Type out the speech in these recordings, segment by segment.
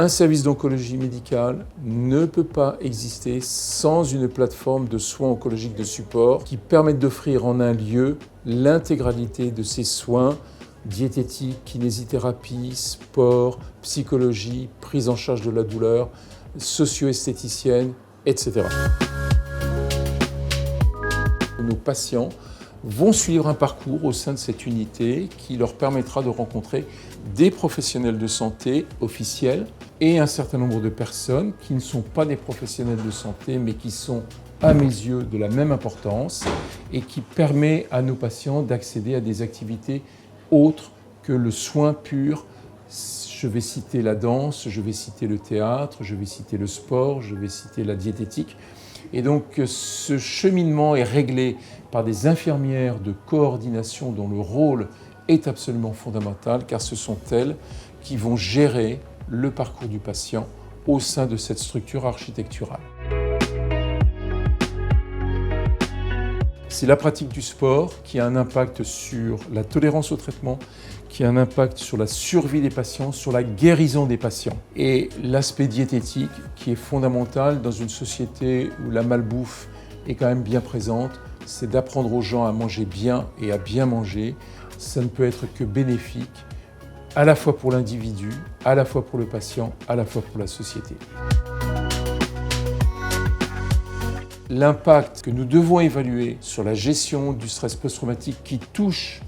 Un service d'oncologie médicale ne peut pas exister sans une plateforme de soins oncologiques de support qui permette d'offrir en un lieu l'intégralité de ces soins diététique, kinésithérapie, sport, psychologie, prise en charge de la douleur, socio-esthéticienne, etc. Nos patients vont suivre un parcours au sein de cette unité qui leur permettra de rencontrer des professionnels de santé officiels et un certain nombre de personnes qui ne sont pas des professionnels de santé mais qui sont à mes yeux de la même importance et qui permet à nos patients d'accéder à des activités autres que le soin pur. Je vais citer la danse, je vais citer le théâtre, je vais citer le sport, je vais citer la diététique. Et donc ce cheminement est réglé par des infirmières de coordination dont le rôle est absolument fondamental car ce sont elles qui vont gérer le parcours du patient au sein de cette structure architecturale. C'est la pratique du sport qui a un impact sur la tolérance au traitement, qui a un impact sur la survie des patients, sur la guérison des patients. Et l'aspect diététique qui est fondamental dans une société où la malbouffe est quand même bien présente, c'est d'apprendre aux gens à manger bien et à bien manger. Ça ne peut être que bénéfique, à la fois pour l'individu, à la fois pour le patient, à la fois pour la société. L'impact que nous devons évaluer sur la gestion du stress post-traumatique qui touche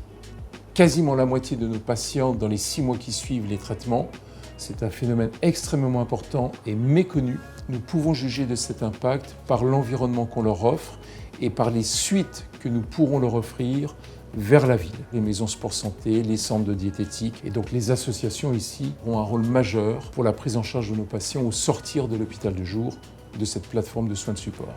quasiment la moitié de nos patients dans les 6 mois qui suivent les traitements, c'est un phénomène extrêmement important et méconnu. Nous pouvons juger de cet impact par l'environnement qu'on leur offre et par les suites que nous pourrons leur offrir vers la ville. Les maisons sport santé, les centres de diététique et donc les associations ici ont un rôle majeur pour la prise en charge de nos patients au sortir de l'hôpital de jour de cette plateforme de soins de support.